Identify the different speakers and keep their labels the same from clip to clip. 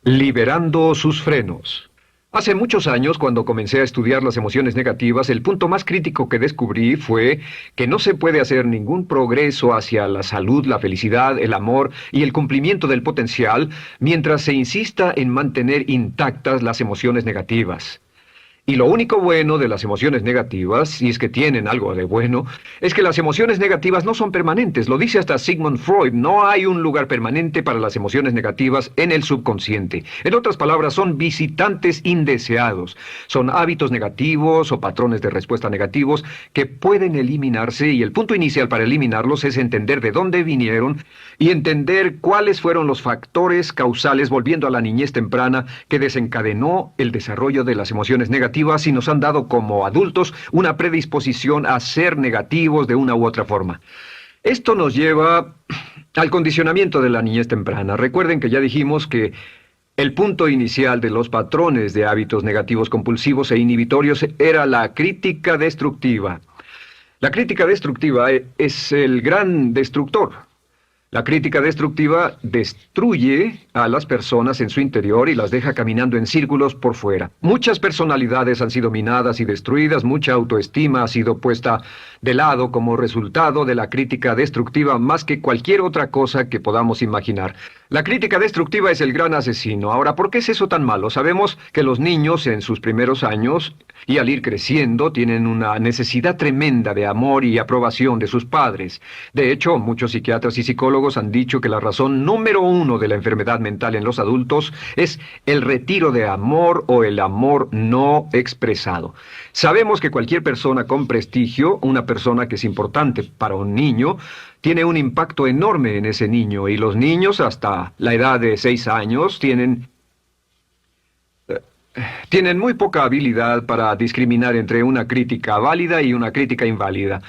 Speaker 1: Liberando sus frenos. Hace muchos años, cuando comencé a estudiar las emociones negativas, el punto más crítico que descubrí fue que no se puede hacer ningún progreso hacia la salud, la felicidad, el amor y el cumplimiento del potencial mientras se insista en mantener intactas las emociones negativas. Y lo único bueno de las emociones negativas, si es que tienen algo de bueno, es que las emociones negativas no son permanentes. Lo dice hasta Sigmund Freud, no hay un lugar permanente para las emociones negativas en el subconsciente. En otras palabras, son visitantes indeseados. Son hábitos negativos o patrones de respuesta negativos que pueden eliminarse, y el punto inicial para eliminarlos es entender de dónde vinieron y entender cuáles fueron los factores causales, volviendo a la niñez temprana, que desencadenó el desarrollo de las emociones negativas y nos han dado como adultos una predisposición a ser negativos de una u otra forma. Esto nos lleva al condicionamiento de la niñez temprana. Recuerden que ya dijimos que el punto inicial de los patrones de hábitos negativos compulsivos e inhibitorios era la crítica destructiva. La crítica destructiva es el gran destructor. La crítica destructiva destruye a las personas en su interior y las deja caminando en círculos por fuera. Muchas personalidades han sido minadas y destruidas, mucha autoestima ha sido puesta de lado como resultado de la crítica destructiva más que cualquier otra cosa que podamos imaginar. La crítica destructiva es el gran asesino. Ahora, ¿por qué es eso tan malo? Sabemos que los niños en sus primeros años y al ir creciendo tienen una necesidad tremenda de amor y aprobación de sus padres. De hecho, muchos psiquiatras y psicólogos han dicho que la razón número uno de la enfermedad mental en los adultos es el retiro de amor o el amor no expresado. Sabemos que cualquier persona con prestigio, una persona que es importante para un niño, tiene un impacto enorme en ese niño, y los niños hasta la edad de 6 años tienen muy poca habilidad para discriminar entre una crítica válida y una crítica inválida.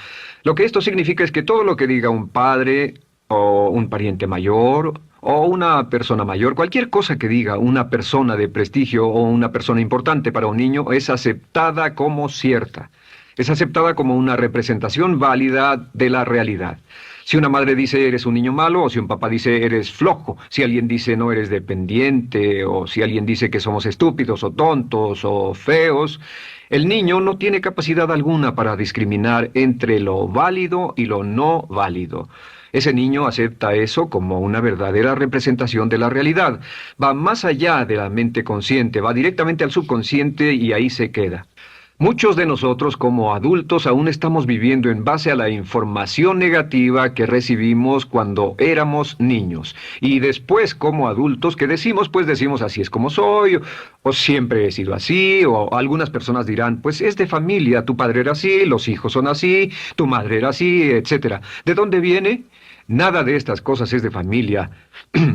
Speaker 1: Lo que esto significa es que todo lo que diga un padre o un pariente mayor o una persona mayor, cualquier cosa que diga una persona de prestigio o una persona importante para un niño es aceptada como cierta. Es aceptada como una representación válida de la realidad. Si una madre dice eres un niño malo, o si un papá dice eres flojo, si alguien dice no eres dependiente, o si alguien dice que somos estúpidos o tontos o feos, el niño no tiene capacidad alguna para discriminar entre lo válido y lo no válido. Ese niño acepta eso como una verdadera representación de la realidad. Va más allá de la mente consciente, va directamente al subconsciente y ahí se queda. Muchos de nosotros como adultos aún estamos viviendo en base a la información negativa que recibimos cuando éramos niños. Y después como adultos, ¿qué decimos? Pues decimos así es como soy, o siempre he sido así, o algunas personas dirán, pues es de familia, tu padre era así, los hijos son así, tu madre era así, etc. ¿De dónde viene? Nada de estas cosas es de familia.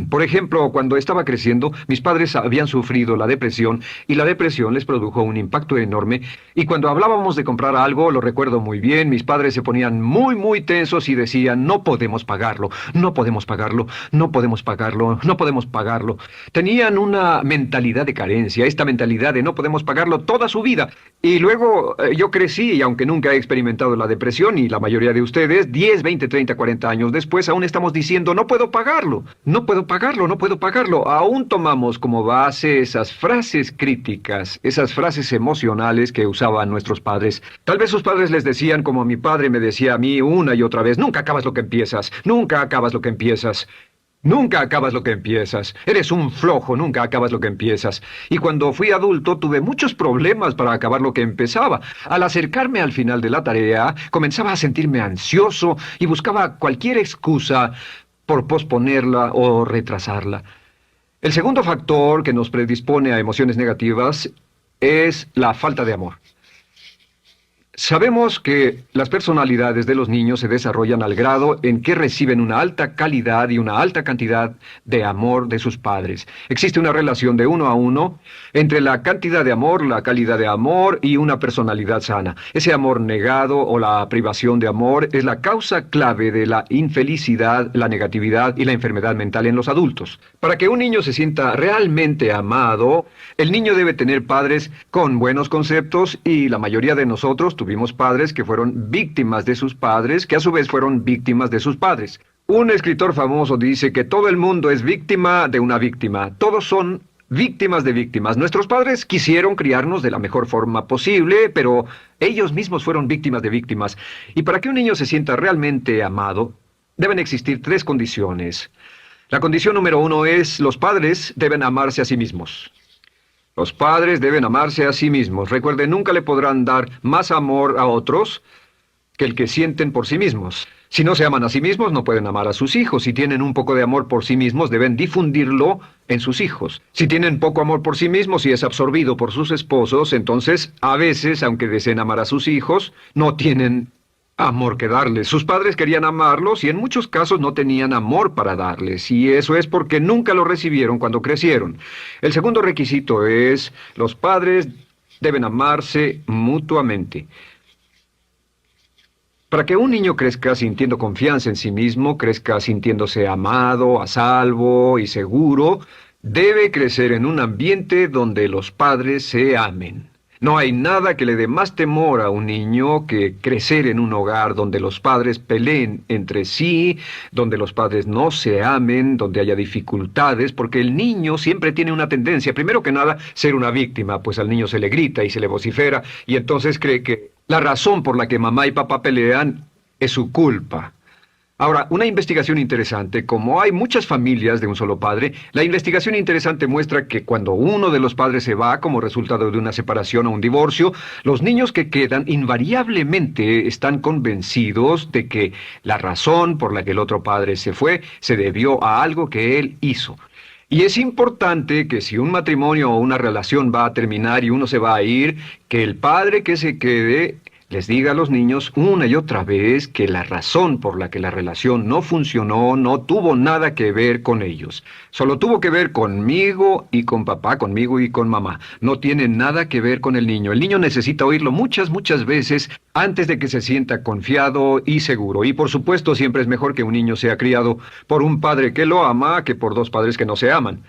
Speaker 1: Por ejemplo, cuando estaba creciendo, mis padres habían sufrido la depresión y la depresión les produjo un impacto enorme. Y cuando hablábamos de comprar algo, lo recuerdo muy bien, mis padres se ponían muy tensos y decían, no podemos pagarlo, no podemos pagarlo, no podemos pagarlo, no podemos pagarlo. Tenían una mentalidad de carencia, esta mentalidad de no podemos pagarlo toda su vida. Y luego yo crecí y aunque nunca he experimentado la depresión, y la mayoría de ustedes, 10, 20, 30, 40 años después, aún estamos diciendo, no puedo pagarlo, no puedo pagarlo, no puedo pagarlo. Aún tomamos como base esas frases críticas, esas frases emocionales que usaban nuestros padres. Tal vez sus padres les decían, como mi padre me decía a mí una y otra vez, nunca acabas lo que empiezas, nunca acabas lo que empiezas. Nunca acabas lo que empiezas. Eres un flojo, nunca acabas lo que empiezas. Y cuando fui adulto tuve muchos problemas para acabar lo que empezaba. Al acercarme al final de la tarea, comenzaba a sentirme ansioso y buscaba cualquier excusa por posponerla o retrasarla. El segundo factor que nos predispone a emociones negativas es la falta de amor. Sabemos que las personalidades de los niños se desarrollan al grado en que reciben una alta calidad y una alta cantidad de amor de sus padres. Existe una relación de 1 a 1 entre la cantidad de amor, la calidad de amor y una personalidad sana. Ese amor negado o la privación de amor es la causa clave de la infelicidad, la negatividad y la enfermedad mental en los adultos. Para que un niño se sienta realmente amado, el niño debe tener padres con buenos conceptos, y la mayoría de nosotros tuvimos padres que fueron víctimas de sus padres, que a su vez fueron víctimas de sus padres. Un escritor famoso dice que todo el mundo es víctima de una víctima. Todos son víctimas de víctimas. Nuestros padres quisieron criarnos de la mejor forma posible, pero ellos mismos fueron víctimas de víctimas. Y para que un niño se sienta realmente amado, deben existir tres condiciones. La condición número uno es: los padres deben amarse a sí mismos. Los padres deben amarse a sí mismos. Recuerden, nunca le podrán dar más amor a otros que el que sienten por sí mismos. Si no se aman a sí mismos, no pueden amar a sus hijos. Si tienen un poco de amor por sí mismos, deben difundirlo en sus hijos. Si tienen poco amor por sí mismos y es absorbido por sus esposos, entonces, a veces, aunque deseen amar a sus hijos, no tienen amor que darles. Sus padres querían amarlos y en muchos casos no tenían amor para darles. Y eso es porque nunca lo recibieron cuando crecieron. El segundo requisito es: los padres deben amarse mutuamente. Para que un niño crezca sintiendo confianza en sí mismo, crezca sintiéndose amado, a salvo y seguro, debe crecer en un ambiente donde los padres se amen. No hay nada que le dé más temor a un niño que crecer en un hogar donde los padres peleen entre sí, donde los padres no se amen, donde haya dificultades, porque el niño siempre tiene una tendencia, primero que nada, ser una víctima, pues al niño se le grita y se le vocifera, y entonces cree que la razón por la que mamá y papá pelean es su culpa. Ahora, una investigación interesante: como hay muchas familias de un solo padre, la investigación interesante muestra que cuando uno de los padres se va como resultado de una separación o un divorcio, los niños que quedan invariablemente están convencidos de que la razón por la que el otro padre se fue se debió a algo que él hizo. Y es importante que si un matrimonio o una relación va a terminar y uno se va a ir, que el padre que se quede les diga a los niños una y otra vez que la razón por la que la relación no funcionó no tuvo nada que ver con ellos. Solo tuvo que ver conmigo y con papá, conmigo y con mamá. No tiene nada que ver con el niño. El niño necesita oírlo muchas, muchas veces antes de que se sienta confiado y seguro. Y por supuesto, siempre es mejor que un niño sea criado por un padre que lo ama que por dos padres que no se aman.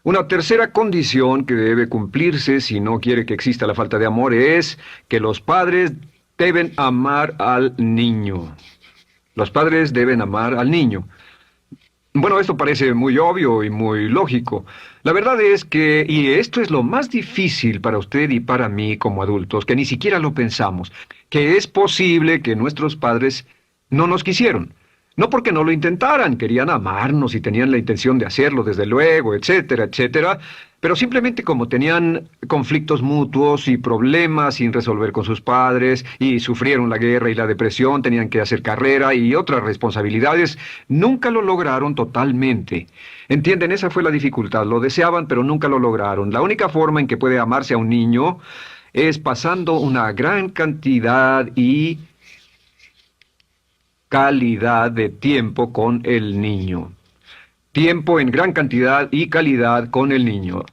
Speaker 1: Una tercera condición que debe cumplirse si no quiere que exista la falta de amor es que los padres deben amar al niño. Los padres deben amar al niño. Bueno, esto parece muy obvio y muy lógico. La verdad es que, y esto es lo más difícil para usted y para mí como adultos, que ni siquiera lo pensamos, que es posible que nuestros padres no nos quisieron. No porque no lo intentaran, querían amarnos y tenían la intención de hacerlo, desde luego, etcétera, etcétera, pero simplemente como tenían conflictos mutuos y problemas sin resolver con sus padres, y sufrieron la guerra y la depresión, tenían que hacer carrera y otras responsabilidades, nunca lo lograron totalmente. ¿Entienden? Esa fue la dificultad. Lo deseaban, pero nunca lo lograron. La única forma en que puede amarse a un niño es pasando una gran cantidad y calidad de tiempo con el niño. Tiempo en gran cantidad y calidad con el niño.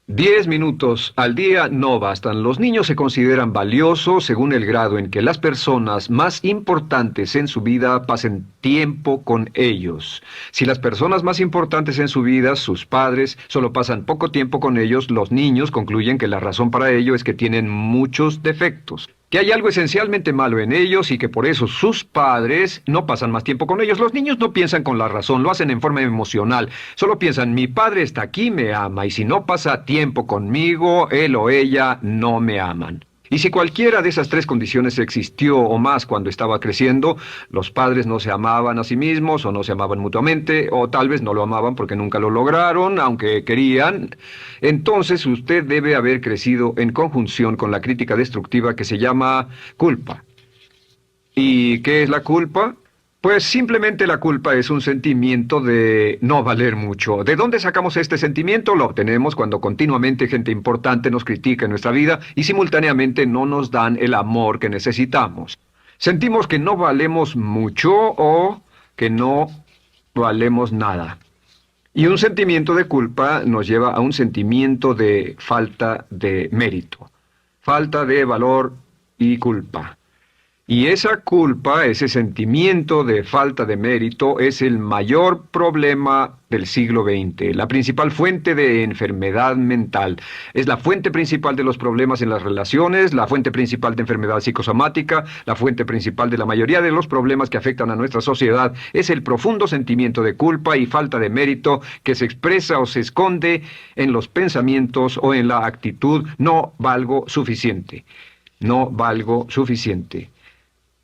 Speaker 1: 10 minutos al día no bastan. Los niños se consideran valiosos según el grado en que las personas más importantes en su vida pasen tiempo con ellos. Si las personas más importantes en su vida, sus padres, solo pasan poco tiempo con ellos, los niños concluyen que la razón para ello es que tienen muchos defectos, que hay algo esencialmente malo en ellos y que por eso sus padres no pasan más tiempo con ellos. Los niños no piensan con la razón, lo hacen en forma emocional. Solo piensan: mi padre está aquí, me ama, y si no pasa tiempo conmigo, él o ella no me aman. Y si cualquiera de esas tres condiciones existió o más cuando estaba creciendo, los padres no se amaban a sí mismos o no se amaban mutuamente, o tal vez no lo amaban porque nunca lo lograron, aunque querían, entonces usted debe haber crecido en conjunción con la crítica destructiva que se llama culpa. ¿Y qué es la culpa? Pues simplemente la culpa es un sentimiento de no valer mucho. ¿De dónde sacamos este sentimiento? Lo obtenemos cuando continuamente gente importante nos critica en nuestra vida y simultáneamente no nos dan el amor que necesitamos. Sentimos que no valemos mucho o que no valemos nada. Y un sentimiento de culpa nos lleva a un sentimiento de falta de mérito, falta de valor y culpa. Y esa culpa, ese sentimiento de falta de mérito, es el mayor problema del siglo XX, la principal fuente de enfermedad mental. Es la fuente principal de los problemas en las relaciones, la fuente principal de enfermedad psicosomática, la fuente principal de la mayoría de los problemas que afectan a nuestra sociedad. Es el profundo sentimiento de culpa y falta de mérito que se expresa o se esconde en los pensamientos o en la actitud: no valgo suficiente, no valgo suficiente.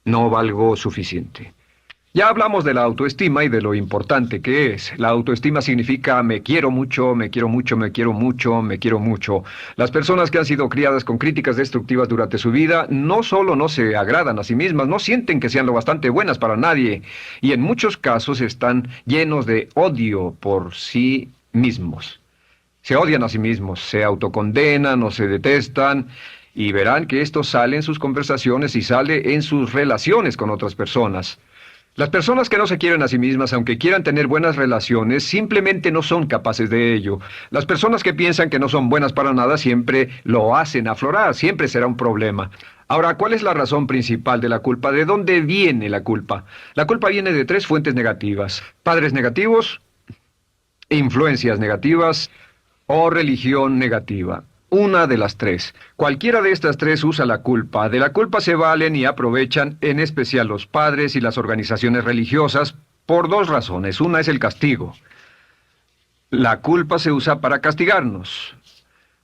Speaker 1: No valgo suficiente. Ya hablamos de la autoestima y de lo importante que es. La autoestima significa me quiero mucho, me quiero mucho, me quiero mucho, me quiero mucho. Las personas que han sido criadas con críticas destructivas durante su vida no solo no se agradan a sí mismas, no sienten que sean lo bastante buenas para nadie, y en muchos casos están llenos de odio por sí mismos. Se odian a sí mismos, se autocondenan o se detestan. Y verán que esto sale en sus conversaciones y sale en sus relaciones con otras personas. Las personas que no se quieren a sí mismas, aunque quieran tener buenas relaciones, simplemente no son capaces de ello. Las personas que piensan que no son buenas para nada siempre lo hacen aflorar, siempre será un problema. Ahora, ¿cuál es la razón principal de la culpa? ¿De dónde viene la culpa? La culpa viene de tres fuentes negativas: padres negativos, influencias negativas o religión negativa. Una de las tres. Cualquiera de estas tres usa la culpa. De la culpa se valen y aprovechan, en especial los padres y las organizaciones religiosas, por dos razones. Una es el castigo. La culpa se usa para castigarnos.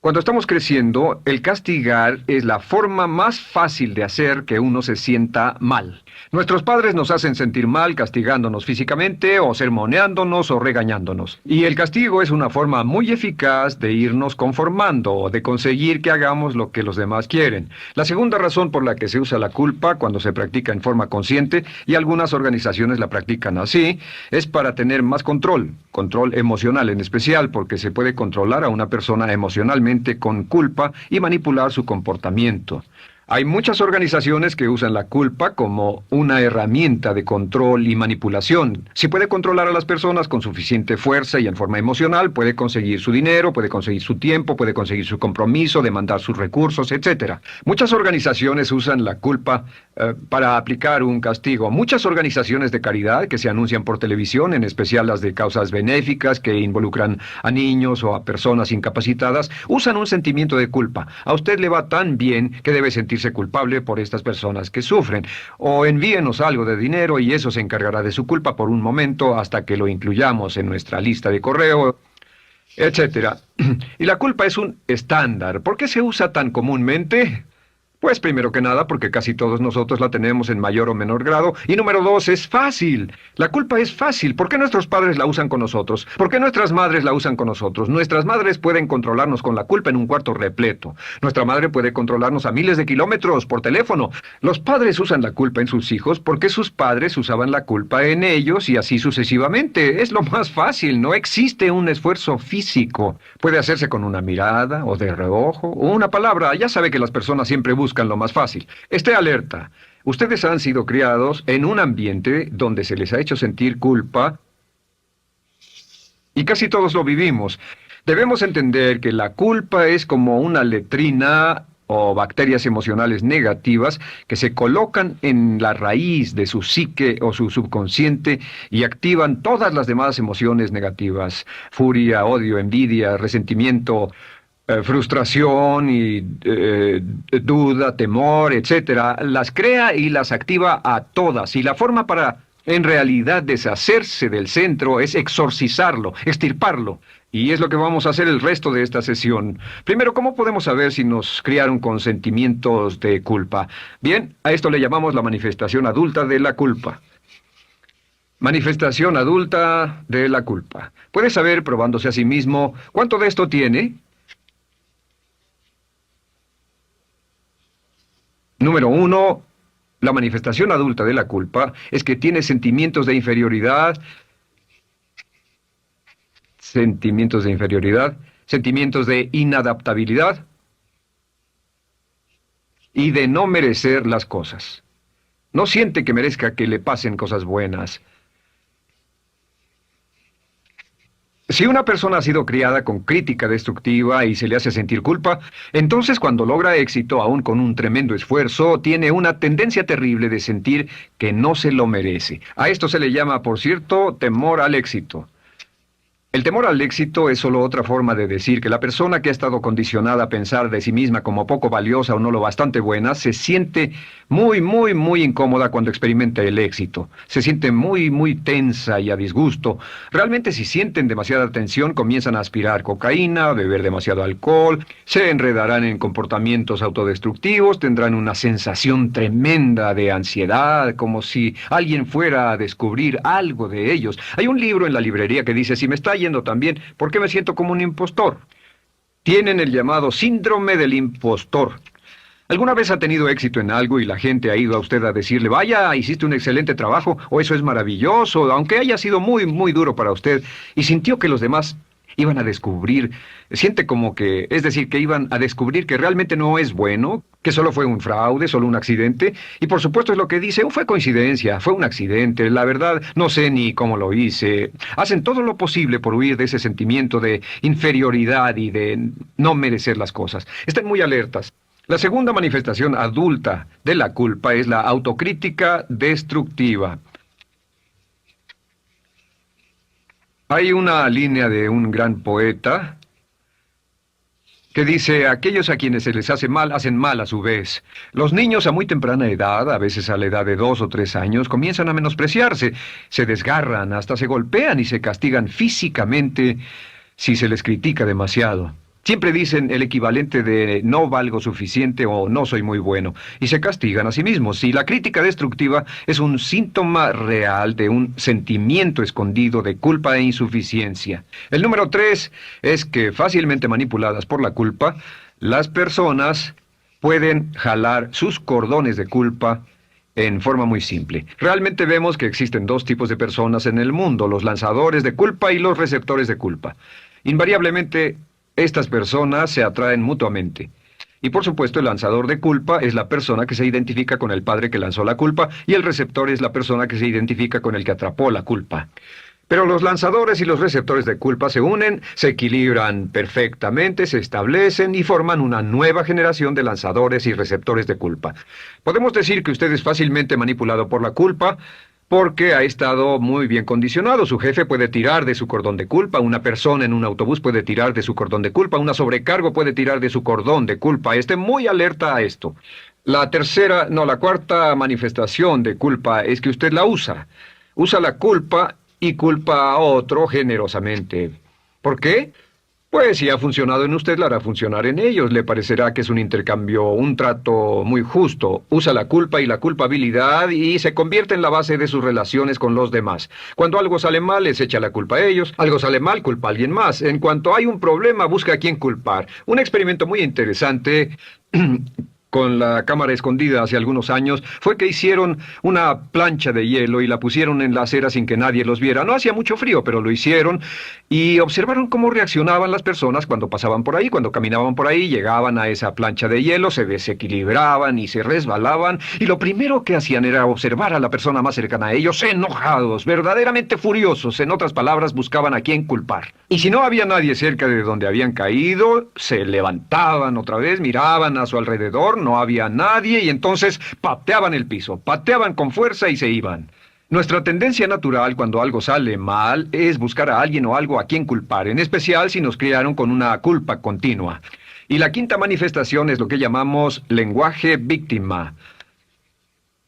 Speaker 1: Cuando estamos creciendo, el castigar es la forma más fácil de hacer que uno se sienta mal. Nuestros padres nos hacen sentir mal castigándonos físicamente o sermoneándonos o regañándonos. Y el castigo es una forma muy eficaz de irnos conformando o de conseguir que hagamos lo que los demás quieren. La segunda razón por la que se usa la culpa cuando se practica en forma consciente, y algunas organizaciones la practican así, es para tener más control emocional en especial, porque se puede controlar a una persona emocionalmente con culpa y manipular su comportamiento. Hay muchas organizaciones que usan la culpa como una herramienta de control y manipulación. Si puede controlar a las personas con suficiente fuerza y en forma emocional, puede conseguir su dinero, puede conseguir su tiempo, puede conseguir su compromiso, demandar sus recursos, etc. Muchas organizaciones usan la culpa para aplicar un castigo. Muchas organizaciones de caridad que se anuncian por televisión, en especial las de causas benéficas que involucran a niños o a personas incapacitadas, usan un sentimiento de culpa. A usted le va tan bien que debe sentirse culpable por estas personas que sufren. O envíenos algo de dinero y eso se encargará de su culpa por un momento hasta que lo incluyamos en nuestra lista de correo, etcétera. Y la culpa es un estándar. ¿Por qué se usa tan comúnmente? Pues primero que nada porque casi todos nosotros la tenemos en mayor o menor grado. Y número dos, es fácil. La culpa es fácil. ¿Por qué nuestros padres la usan con nosotros? ¿Por qué nuestras madres la usan con nosotros? Nuestras madres pueden controlarnos con la culpa en un cuarto repleto. Nuestra madre puede controlarnos a miles de kilómetros por teléfono. Los padres usan la culpa en sus hijos porque sus padres usaban la culpa en ellos y así sucesivamente. Es lo más fácil. No existe un esfuerzo físico. Puede hacerse con una mirada o de reojo o una palabra. Ya sabe que las personas siempre buscan lo más fácil. Esté alerta. Ustedes han sido criados en un ambiente donde se les ha hecho sentir culpa y casi todos lo vivimos. Debemos entender que la culpa es como una letrina o bacterias emocionales negativas que se colocan en la raíz de su psique o su subconsciente y activan todas las demás emociones negativas: furia, odio, envidia, resentimiento, frustración y duda, temor, etcétera. Las crea y las activa a todas. Y la forma para, en realidad, deshacerse del centro es exorcizarlo, extirparlo. Y es lo que vamos a hacer el resto de esta sesión. Primero, ¿cómo podemos saber si nos criaron con sentimientos de culpa? Bien, a esto le llamamos la manifestación adulta de la culpa. Manifestación adulta de la culpa. Puede saber, probándose a sí mismo, cuánto de esto tiene. Número uno, la manifestación adulta de la culpa es que tiene sentimientos de inferioridad, sentimientos de inadaptabilidad y de no merecer las cosas. No siente que merezca que le pasen cosas buenas. Si una persona ha sido criada con crítica destructiva y se le hace sentir culpa, entonces cuando logra éxito, aún con un tremendo esfuerzo, tiene una tendencia terrible de sentir que no se lo merece. A esto se le llama, por cierto, temor al éxito. El temor al éxito es solo otra forma de decir que la persona que ha estado condicionada a pensar de sí misma como poco valiosa o no lo bastante buena, se siente muy incómoda cuando experimenta el éxito. Se siente muy tensa y a disgusto. Realmente si sienten demasiada tensión, comienzan a aspirar cocaína, a beber demasiado alcohol, se enredarán en comportamientos autodestructivos, tendrán una sensación tremenda de ansiedad, como si alguien fuera a descubrir algo de ellos. Hay un libro en la librería que dice, si me está yendo tan bien, ¿por qué me siento como un impostor? Tienen el llamado síndrome del impostor. ¿Alguna vez ha tenido éxito en algo y la gente ha ido a usted a decirle, vaya, hiciste un excelente trabajo, o eso es maravilloso, aunque haya sido muy duro para usted, y sintió que los demás iban a descubrir, siente como que, es decir, que iban a descubrir que realmente no es bueno, que solo fue un fraude, solo un accidente, y por supuesto es lo que dice, fue coincidencia, fue un accidente, la verdad, no sé ni cómo lo hice. Hacen todo lo posible por huir de ese sentimiento de inferioridad y de no merecer las cosas. Estén muy alertas. La segunda manifestación adulta de la culpa es la autocrítica destructiva. Hay una línea de un gran poeta que dice, aquellos a quienes se les hace mal, hacen mal a su vez. Los niños a muy temprana edad, a veces a la edad de 2 o 3 años, comienzan a menospreciarse, se desgarran, hasta se golpean y se castigan físicamente si se les critica demasiado. Siempre dicen el equivalente de no valgo suficiente o no soy muy bueno, y se castigan a sí mismos. Y la crítica destructiva es un síntoma real de un sentimiento escondido de culpa e insuficiencia. El número 3 es que fácilmente manipuladas por la culpa, las personas pueden jalar sus cordones de culpa en forma muy simple. Realmente vemos que existen dos tipos de personas en el mundo, los lanzadores de culpa y los receptores de culpa. Invariablemente, estas personas se atraen mutuamente. Y por supuesto el lanzador de culpa es la persona que se identifica con el padre que lanzó la culpa y el receptor es la persona que se identifica con el que atrapó la culpa. Pero los lanzadores y los receptores de culpa se unen, se equilibran perfectamente, se establecen y forman una nueva generación de lanzadores y receptores de culpa. Podemos decir que usted es fácilmente manipulado por la culpa, porque ha estado muy bien condicionado. Su jefe puede tirar de su cordón de culpa, una persona en un autobús puede tirar de su cordón de culpa, una sobrecargo puede tirar de su cordón de culpa. Esté muy alerta a esto. La cuarta manifestación de culpa es que usted la usa. Usa la culpa y culpa a otro generosamente. ¿Por qué? Pues si ha funcionado en usted, la hará funcionar en ellos. Le parecerá que es un intercambio, un trato muy justo. Usa la culpa y la culpabilidad y se convierte en la base de sus relaciones con los demás. Cuando algo sale mal, les echa la culpa a ellos. Algo sale mal, culpa a alguien más. En cuanto hay un problema, busca a quién culpar. Un experimento muy interesante con la cámara escondida hace algunos años, fue que hicieron una plancha de hielo y la pusieron en la acera sin que nadie los viera. No hacía mucho frío, pero lo hicieron y observaron cómo reaccionaban las personas cuando pasaban por ahí, cuando caminaban por ahí, llegaban a esa plancha de hielo, se desequilibraban y se resbalaban, y lo primero que hacían era observar a la persona más cercana a ellos, enojados, verdaderamente furiosos. En otras palabras, buscaban a quién culpar. Y si no había nadie cerca de donde habían caído, se levantaban otra vez, miraban a su alrededor, no había nadie y entonces pateaban el piso, pateaban con fuerza y se iban. Nuestra tendencia natural cuando algo sale mal es buscar a alguien o algo a quien culpar, en especial si nos criaron con una culpa continua. Y la quinta manifestación es lo que llamamos lenguaje víctima.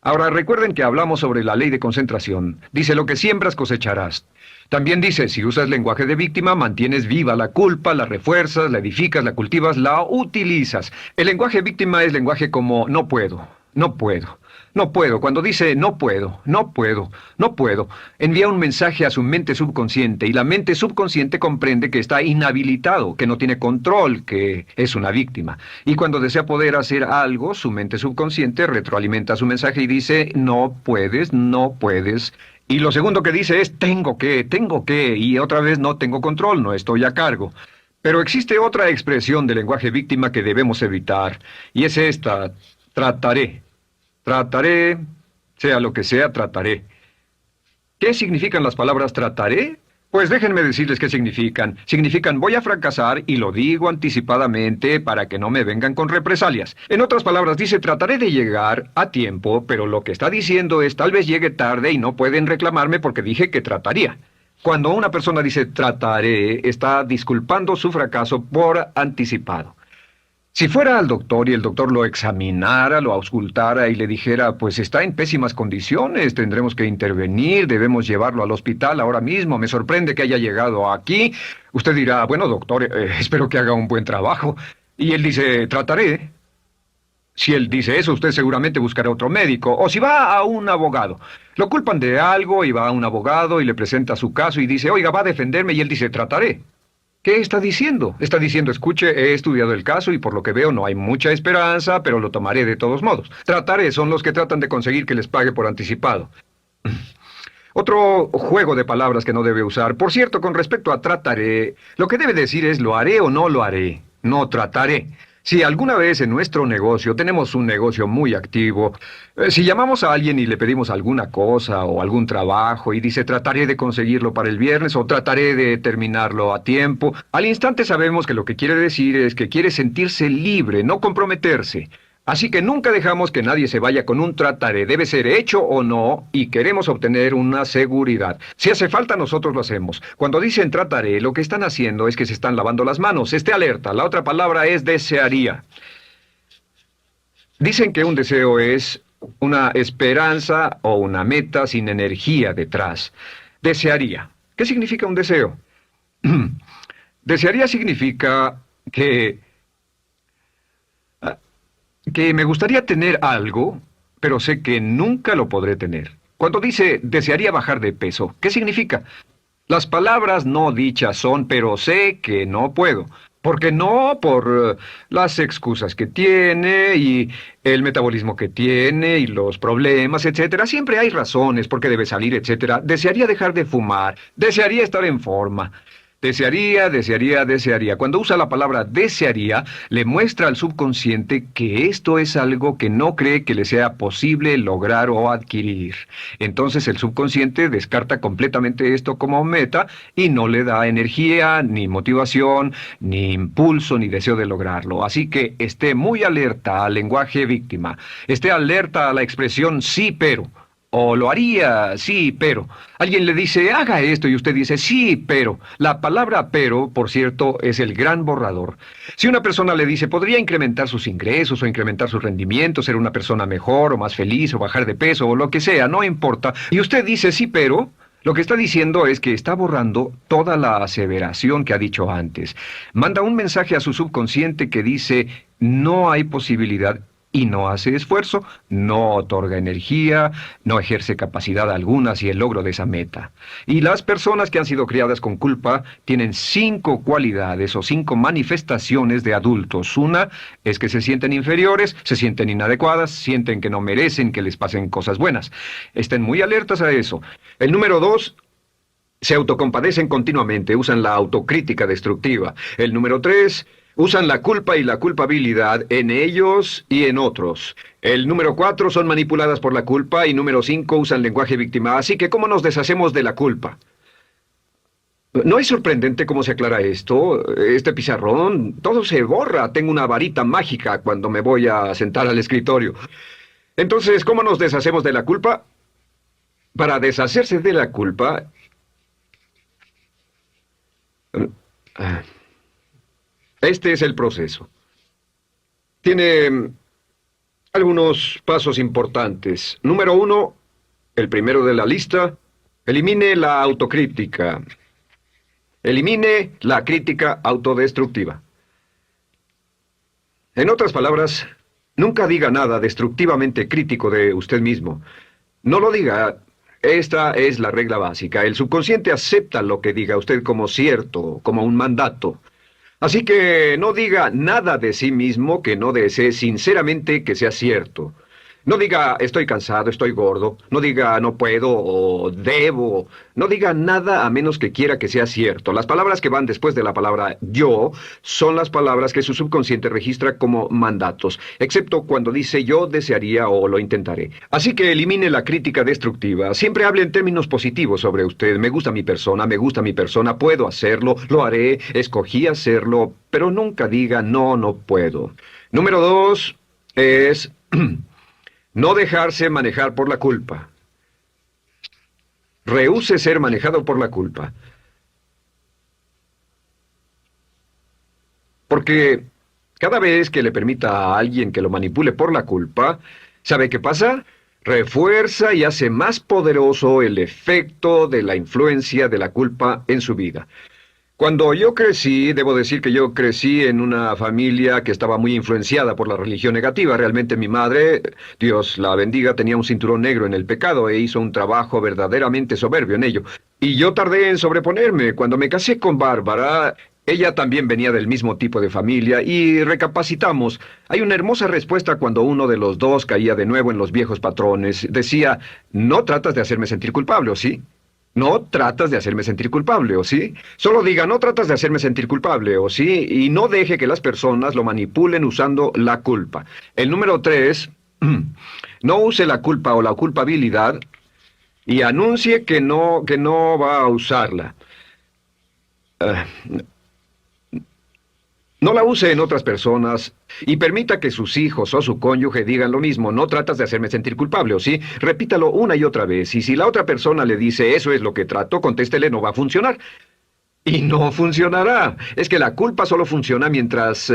Speaker 1: Ahora recuerden que hablamos sobre la ley de concentración. Dice, lo que siembras cosecharás. También dice, si usas lenguaje de víctima, mantienes viva la culpa, la refuerzas, la edificas, la cultivas, la utilizas. El lenguaje víctima es lenguaje como no puedo, no puedo, no puedo. Cuando dice no puedo, no puedo, no puedo, envía un mensaje a su mente subconsciente y la mente subconsciente comprende que está inhabilitado, que no tiene control, que es una víctima. Y cuando desea poder hacer algo, su mente subconsciente retroalimenta su mensaje y dice no puedes, no puedes. Y lo segundo que dice es tengo que, y otra vez no tengo control, no estoy a cargo. Pero existe otra expresión del lenguaje víctima que debemos evitar, y es esta, trataré. Trataré, sea lo que sea, trataré. ¿Qué significan las palabras trataré? Pues déjenme decirles qué significan. Significan voy a fracasar y lo digo anticipadamente para que no me vengan con represalias. En otras palabras, dice trataré de llegar a tiempo, pero lo que está diciendo es tal vez llegue tarde y no pueden reclamarme porque dije que trataría. Cuando una persona dice trataré, está disculpando su fracaso por anticipado. Si fuera al doctor y el doctor lo examinara, lo auscultara y le dijera, pues está en pésimas condiciones, tendremos que intervenir, debemos llevarlo al hospital ahora mismo, me sorprende que haya llegado aquí, usted dirá, bueno doctor, espero que haga un buen trabajo. Y él dice, trataré. Si él dice eso, usted seguramente buscará otro médico. O si va a un abogado. Lo culpan de algo y va a un abogado y le presenta su caso y dice, oiga, va a defenderme y él dice, trataré. ¿Qué está diciendo? Está diciendo, escuche, he estudiado el caso y por lo que veo no hay mucha esperanza, pero lo tomaré de todos modos. Trataré son los que tratan de conseguir que les pague por anticipado. Otro juego de palabras que no debe usar. Por cierto, con respecto a trataré, lo que debe decir es lo haré o no lo haré. No trataré. Si alguna vez en nuestro negocio tenemos un negocio muy activo, si llamamos a alguien y le pedimos alguna cosa o algún trabajo y dice trataré de conseguirlo para el viernes o trataré de terminarlo a tiempo, al instante sabemos que lo que quiere decir es que quiere sentirse libre, no comprometerse. Así que nunca dejamos que nadie se vaya con un trataré, debe ser hecho o no, y queremos obtener una seguridad. Si hace falta, nosotros lo hacemos. Cuando dicen trataré, lo que están haciendo es que se están lavando las manos. Esté alerta, la otra palabra es desearía. Dicen que un deseo es una esperanza o una meta sin energía detrás. Desearía. ¿Qué significa un deseo? Desearía significa que me gustaría tener algo, pero sé que nunca lo podré tener. Cuando dice desearía bajar de peso, ¿qué significa? Las palabras no dichas son, pero sé que no puedo. Porque no, por las excusas que tiene y el metabolismo que tiene y los problemas, etcétera. Siempre hay razones por qué debe salir, etcétera. Desearía dejar de fumar, desearía estar en forma. Desearía, desearía, desearía. Cuando usa la palabra desearía, le muestra al subconsciente que esto es algo que no cree que le sea posible lograr o adquirir. Entonces el subconsciente descarta completamente esto como meta y no le da energía, ni motivación, ni impulso, ni deseo de lograrlo. Así que esté muy alerta al lenguaje víctima. Esté alerta a la expresión sí, pero. O lo haría, sí, pero. Alguien le dice, haga esto, y usted dice, sí, pero. La palabra pero, por cierto, es el gran borrador. Si una persona le dice, podría incrementar sus ingresos, o incrementar su rendimiento, ser una persona mejor, o más feliz, o bajar de peso, o lo que sea, no importa. Y usted dice, sí, pero. Lo que está diciendo es que está borrando toda la aseveración que ha dicho antes. Manda un mensaje a su subconsciente que dice, no hay posibilidad. Y no hace esfuerzo, no otorga energía, no ejerce capacidad alguna hacia el logro de esa meta. Y las personas que han sido criadas con culpa tienen 5 cualidades o 5 manifestaciones de adultos. Una es que se sienten inferiores, se sienten inadecuadas, sienten que no merecen que les pasen cosas buenas. Estén muy alertas a eso. El número 2, se autocompadecen continuamente, usan la autocrítica destructiva. El número 3, usan la culpa y la culpabilidad en ellos y en otros. El número 4, son manipuladas por la culpa y número 5, usan lenguaje víctima. Así que, ¿cómo nos deshacemos de la culpa? ¿No es sorprendente cómo se aclara esto? Este pizarrón, todo se borra. Tengo una varita mágica cuando me voy a sentar al escritorio. Entonces, ¿cómo nos deshacemos de la culpa? Para deshacerse de la culpa... Este es el proceso. Tiene algunos pasos importantes. Número 1, el primero de la lista, elimine la autocrítica. Elimine la crítica autodestructiva. En otras palabras, nunca diga nada destructivamente crítico de usted mismo. No lo diga. Esta es la regla básica. El subconsciente acepta lo que diga usted como cierto, como un mandato. Así que no diga nada de sí mismo que no desee sinceramente que sea cierto. No diga estoy cansado, estoy gordo. No diga no puedo o debo. No diga nada a menos que quiera que sea cierto. Las palabras que van después de la palabra yo son las palabras que su subconsciente registra como mandatos, excepto cuando dice yo desearía o lo intentaré. Así que elimine la crítica destructiva. Siempre hable en términos positivos sobre usted. Me gusta mi persona, puedo hacerlo, lo haré, escogí hacerlo, pero nunca diga no, no puedo. Número 2 es no dejarse manejar por la culpa. Rehúse ser manejado por la culpa. Porque cada vez que le permita a alguien que lo manipule por la culpa, ¿sabe qué pasa? Refuerza y hace más poderoso el efecto de la influencia de la culpa en su vida. Cuando yo crecí, debo decir que yo crecí en una familia que estaba muy influenciada por la religión negativa. Realmente mi madre, Dios la bendiga, tenía un cinturón negro en el pecado e hizo un trabajo verdaderamente soberbio en ello. Y yo tardé en sobreponerme. Cuando me casé con Bárbara, ella también venía del mismo tipo de familia y recapacitamos. Hay una hermosa respuesta cuando uno de los dos caía de nuevo en los viejos patrones. Decía, no tratas de hacerme sentir culpable, ¿o sí? No tratas de hacerme sentir culpable, ¿o sí? Solo diga, no tratas de hacerme sentir culpable, ¿o sí? Y no deje que las personas lo manipulen usando la culpa. El número 3, no use la culpa o la culpabilidad y anuncie que no va a usarla. Ah, no la use en otras personas y permita que sus hijos o su cónyuge digan lo mismo. No tratas de hacerme sentir culpable, ¿o sí? Repítalo una y otra vez. Y si la otra persona le dice eso es lo que trato, contéstele no va a funcionar. Y no funcionará. Es que la culpa solo funciona mientras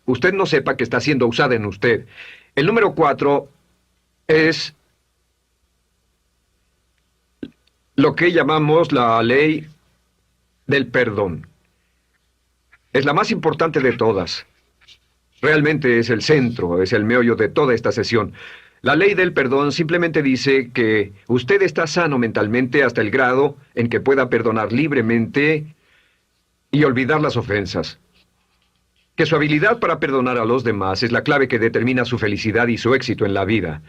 Speaker 1: usted no sepa que está siendo usada en usted. El número 4 es lo que llamamos la ley del perdón. Es la más importante de todas. Realmente es el centro, es el meollo de toda esta sesión. La ley del perdón simplemente dice que usted está sano mentalmente hasta el grado en que pueda perdonar libremente y olvidar las ofensas. Que su habilidad para perdonar a los demás es la clave que determina su felicidad y su éxito en la vida.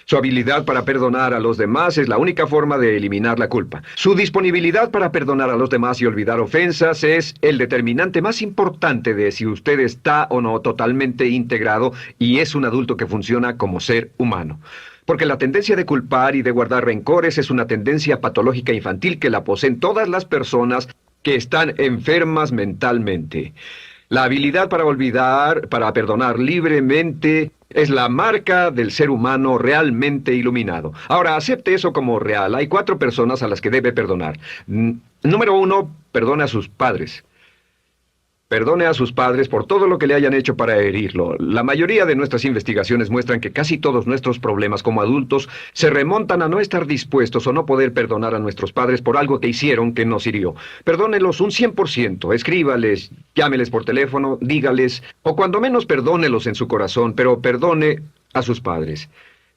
Speaker 1: Su habilidad para perdonar a los demás es la única forma de eliminar la culpa. Su disponibilidad para perdonar a los demás y olvidar ofensas es el determinante más importante de si usted está o no totalmente integrado y es un adulto que funciona como ser humano. Porque la tendencia de culpar y de guardar rencores es una tendencia patológica infantil que la poseen todas las personas que están enfermas mentalmente. La habilidad para olvidar, para perdonar libremente, es la marca del ser humano realmente iluminado. Ahora, acepte eso como real. Hay 4 personas a las que debe perdonar. Número 1, perdone a sus padres. Perdone a sus padres por todo lo que le hayan hecho para herirlo. La mayoría de nuestras investigaciones muestran que casi todos nuestros problemas como adultos se remontan a no estar dispuestos o no poder perdonar a nuestros padres por algo que hicieron que nos hirió. Perdónelos un 100%, escríbales, llámeles por teléfono, dígales, o cuando menos perdónelos en su corazón, pero perdone a sus padres.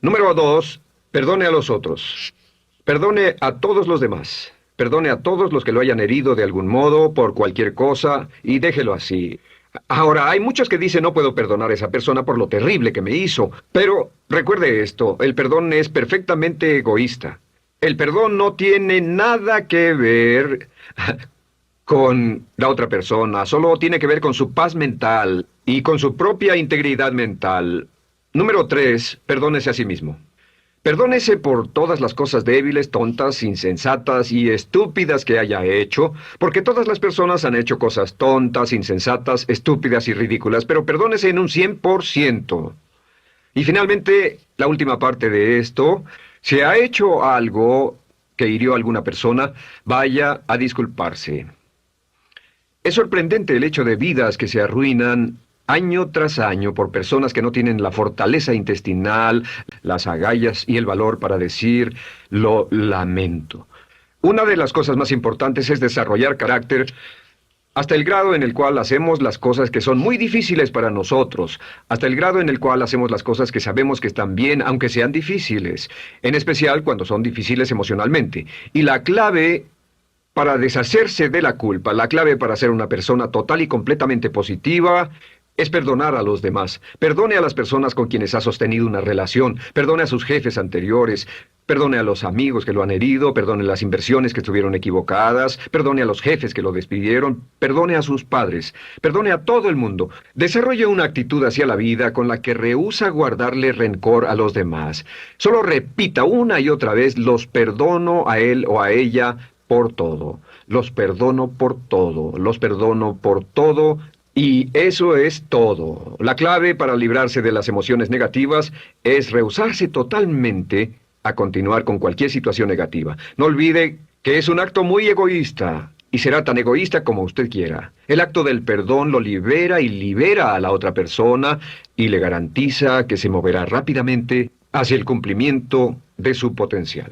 Speaker 1: Número 2, perdone a los otros. Perdone a todos los demás. Perdone a todos los que lo hayan herido de algún modo, por cualquier cosa, y déjelo así. Ahora, hay muchos que dicen no puedo perdonar a esa persona por lo terrible que me hizo, pero recuerde esto, el perdón es perfectamente egoísta. El perdón no tiene nada que ver con la otra persona, solo tiene que ver con su paz mental y con su propia integridad mental. Número 3, perdónese a sí mismo. Perdónese por todas las cosas débiles, tontas, insensatas y estúpidas que haya hecho, porque todas las personas han hecho cosas tontas, insensatas, estúpidas y ridículas, pero perdónese en un 100%. Y finalmente, la última parte de esto, si ha hecho algo que hirió a alguna persona, vaya a disculparse. Es sorprendente el hecho de vidas que se arruinan año tras año por personas que no tienen la fortaleza intestinal, las agallas y el valor para decir lo lamento. Una de las cosas más importantes es desarrollar carácter hasta el grado en el cual hacemos las cosas que son muy difíciles para nosotros, hasta el grado en el cual hacemos las cosas que sabemos que están bien, aunque sean difíciles, en especial cuando son difíciles emocionalmente. Y la clave para deshacerse de la culpa, la clave para ser una persona total y completamente positiva, es perdonar a los demás. Perdone a las personas con quienes ha sostenido una relación. Perdone a sus jefes anteriores. Perdone a los amigos que lo han herido. Perdone las inversiones que estuvieron equivocadas. Perdone a los jefes que lo despidieron. Perdone a sus padres. Perdone a todo el mundo. Desarrolle una actitud hacia la vida con la que rehúsa guardarle rencor a los demás. Solo repita una y otra vez: los perdono a él o a ella por todo. Los perdono por todo. Los perdono por todo. Y eso es todo. La clave para librarse de las emociones negativas es rehusarse totalmente a continuar con cualquier situación negativa. No olvide que es un acto muy egoísta y será tan egoísta como usted quiera. El acto del perdón lo libera y libera a la otra persona y le garantiza que se moverá rápidamente hacia el cumplimiento de su potencial.